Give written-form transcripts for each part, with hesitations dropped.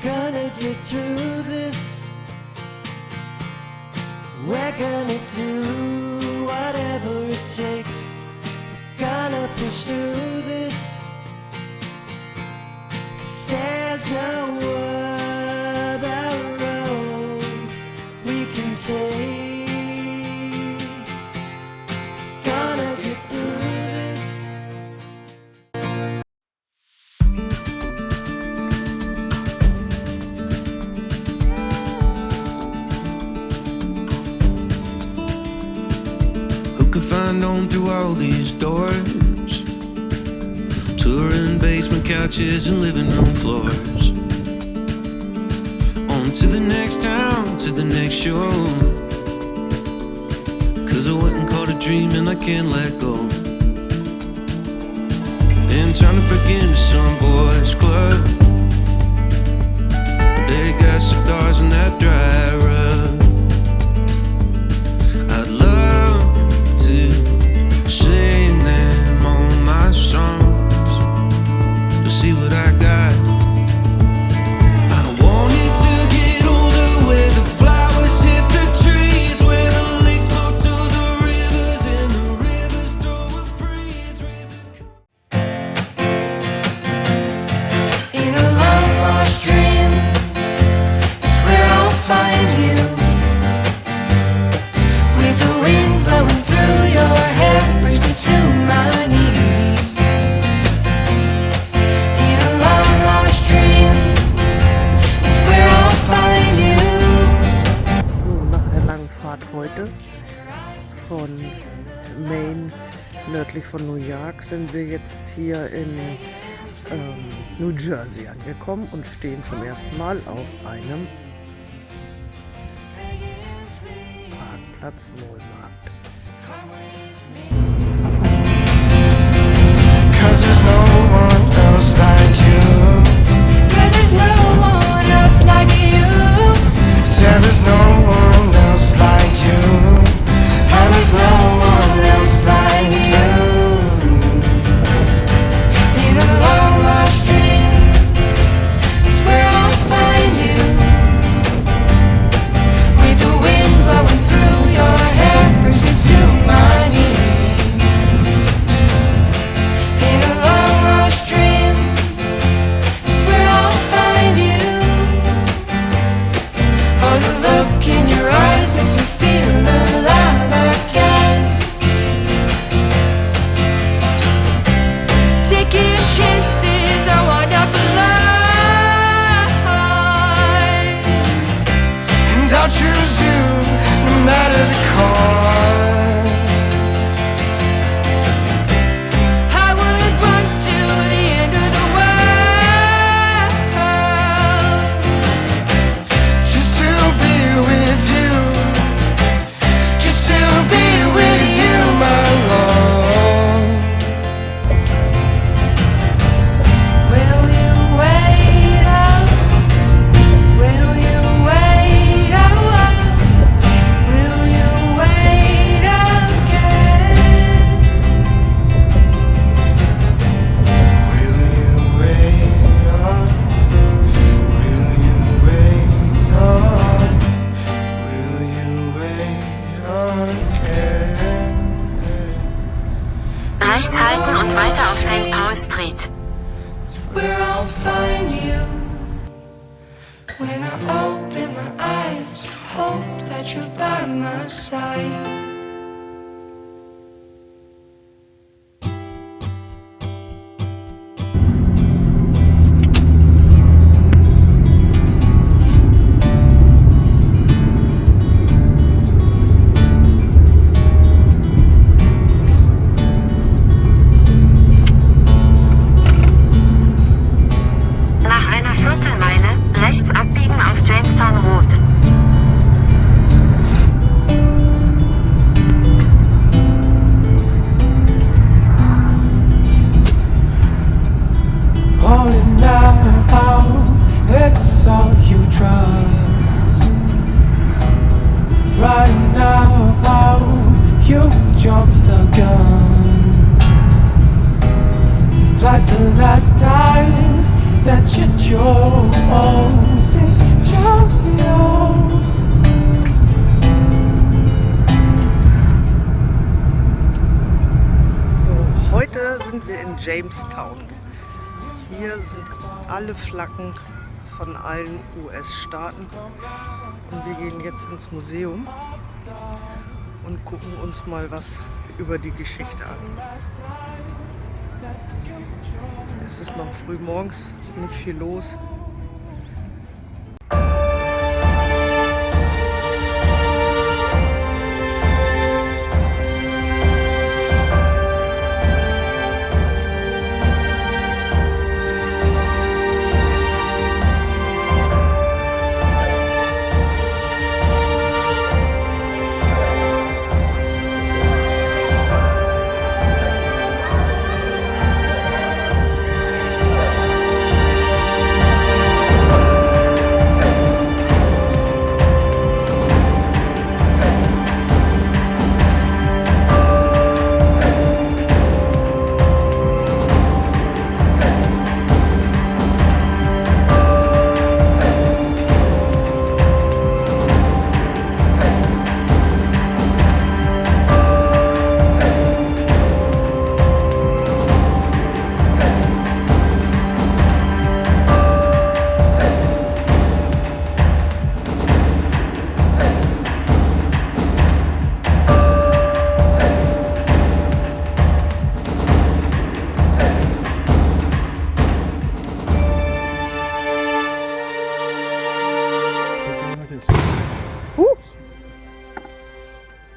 Gonna get through this. We're gonna do whatever it takes. Gonna push through this. There's no other road we can take. Gonna get through this. Who can find on through all these doors? Touring basement couches and living room floors. On to the next town, to the next show. Cause I went and caught a dream and I can't let go. And trying to break into some boys club. They got cigars in that dry rub. I'd love to sing them on my songs. See what I got. I wanted to get older, where the flowers hit the trees, where the lakes go to the rivers, and the rivers throw a breeze. In a long lost dream is where I'll find you, with the wind blowing through your hair, brings me to my knees. In a long lost dream is where I'll find you. So, nach der langen Fahrt heute von Maine, nördlich von New York, sind wir jetzt hier in New Jersey angekommen und stehen zum ersten Mal auf einem Parkplatz Wohlmarkt. Cause there's no one else like you. Cause there's no one else like you. Said there's no one else like you. And there's no one else like you. In a long lost dream is where I'll find you, with the wind blowing through your hair, brings me to my knees. In a long lost dream is where I'll find you. Oh, the look in your eyes makes me feel alive again. Taking chances are wonderful lives, and I'll choose you no matter the cost. I would run to the end of the world, just to be with you, just to be with you, my love. Will you wait up? Will you wait up? Will you wait again? Will you wait up? Will you wait up? Will you wait again? Rechts halten und weiter auf St. Paul Street. Where I'll find you when I open my eyes, hope that you're by my side. Nach einer Viertelmeile rechts abbiegen auf Jamestown Road. Rolling now, it's all you trust. Right now, you jump the gun. Like the last time, that you chose. It chose you. So, heute sind wir in Jamestown. Hier sind alle Flaggen von allen US-Staaten und wir gehen jetzt ins Museum und gucken uns mal was über die Geschichte an. Es ist noch früh morgens, nicht viel los.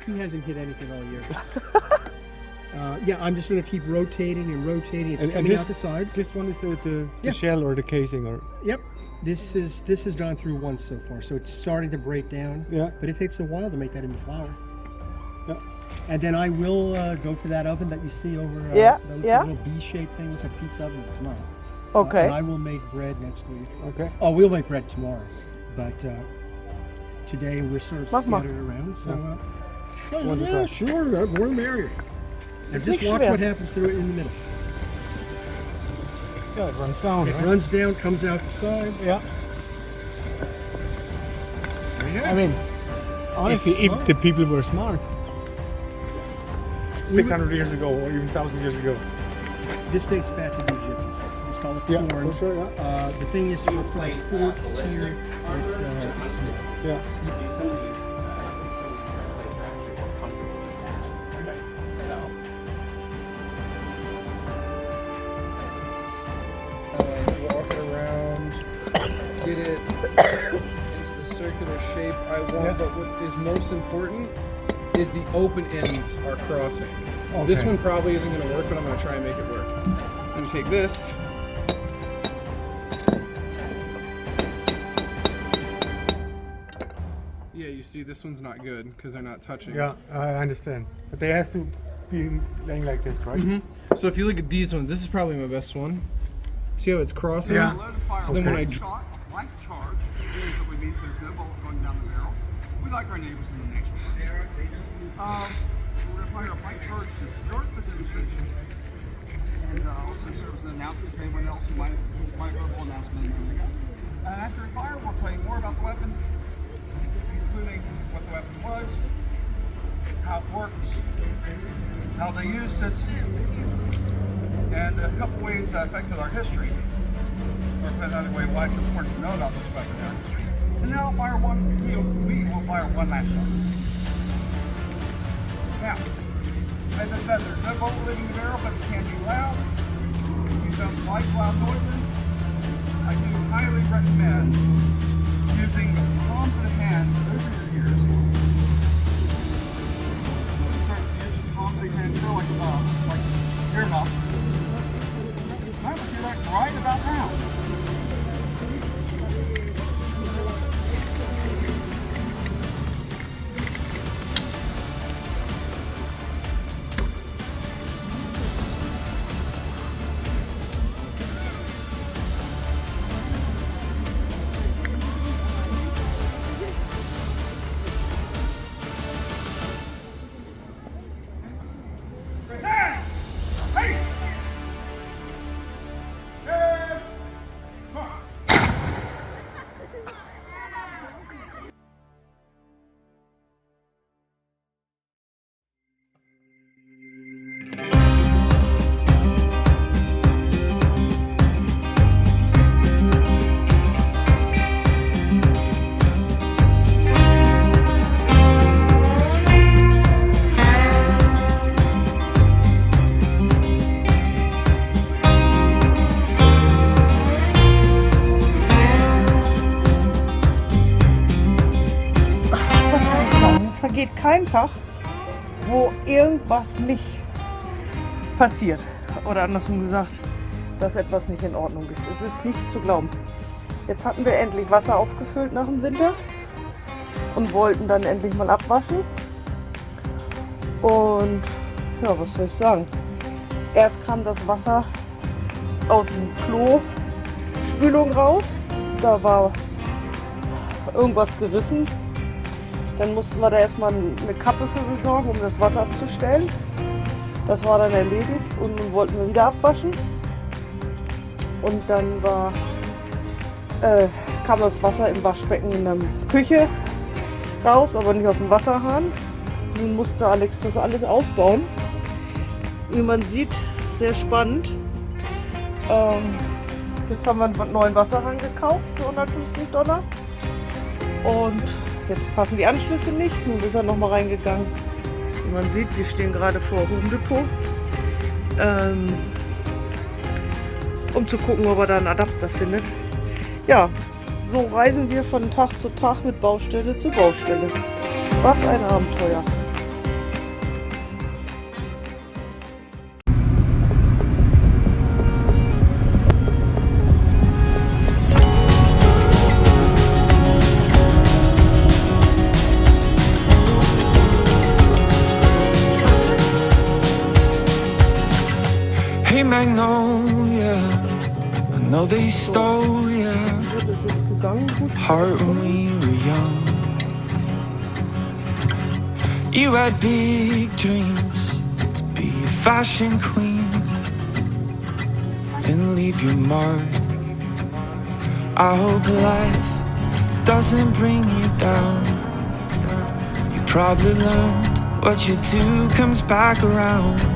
He hasn't hit anything all year. Yeah, I'm just going to keep rotating and rotating. It's coming out the sides. This one is the Yeah. shell or the casing, or Yep. This has gone through once so far, so it's starting to break down. Yeah. But it takes a while to make that into flour. Yeah. And then I will go to that oven that you see over. Yeah, That looks yeah. a little B-shaped thing. It's a pizza oven. It's not. Okay. And I will make bread next week. okay. Oh, we'll make bread tomorrow, but today we're sort of Mach mal. scattered around. So. Wonderful. Yeah, sure. More the merrier. And just nicht watch schwer. what happens to it in the middle. Yeah, it runs down. It right? runs down, comes out the sides. Yeah. There you go. I mean, honestly, It's if slow. the people were smart, We were- 600 years ago or even 1,000 years ago. This dates back to the Egyptians. It's called a Yeah, corn. for sure. Yeah. The thing is, for the fort here, it's small. Yeah. Walk it around, get it into the circular shape I want, Yeah. but what is most important is the open ends are crossing. This Okay. one probably isn't going to work, but I'm going to try and make it work. I'm going to take this. Yeah, you see this one's not good because they're not touching. Yeah, I understand. But they have to be laying like this, right? So if you look at these ones, this is probably my best one. See how it's crossing? Yeah. So then when I Shot, blank charge, means that we mean so good bullet going down the barrel. We like our neighbors in the nation. We're going to fire a blank charge to start the demonstration, and also serve as an announcement to anyone else who might verbal announcement when we go. After we fire, we'll tell you more about the weapon, including what the weapon was, how it works, how they used it, and a couple ways that affected our history, or put another way, why it's important to know about this weapon in our history. And now we will fire one last shot. Now, as I said, there's no bullet leaving the barrel, but it can be loud. If you don't like loud noises, I do highly recommend using the palms of the hands over your ears. Start using the palms of your hands, feel like earmuffs. I would do that right about now. keinen Tag, wo irgendwas nicht passiert. Oder andersrum gesagt, dass etwas nicht in Ordnung ist. Es ist nicht zu glauben. Jetzt hatten wir endlich Wasser aufgefüllt nach dem Winter und wollten dann endlich mal abwaschen. Und ja, was soll ich sagen? Erst kam das Wasser aus dem Klospülung raus. Da war irgendwas gerissen. Dann mussten wir da erstmal eine Kappe für besorgen, um das Wasser abzustellen. Das war dann erledigt und nun wollten wir wieder abwaschen. Und dann kam das Wasser im Waschbecken in der Küche raus, aber nicht aus dem Wasserhahn. Nun musste Alex das alles ausbauen. Wie man sieht, sehr spannend. Jetzt haben wir einen neuen Wasserhahn gekauft für $150. Und jetzt passen die Anschlüsse nicht. Nun ist er nochmal reingegangen. Wie man sieht, wir stehen gerade vor Home Depot. Um zu gucken, ob er da einen Adapter findet. Ja, so reisen wir von Tag zu Tag mit Baustelle zu Baustelle. Was ein Abenteuer. Hey Magnolia, I know they stole ya heart when we were young. You had big dreams to be a fashion queen and leave your mark. I hope life doesn't bring you down. You probably learned what you do comes back around.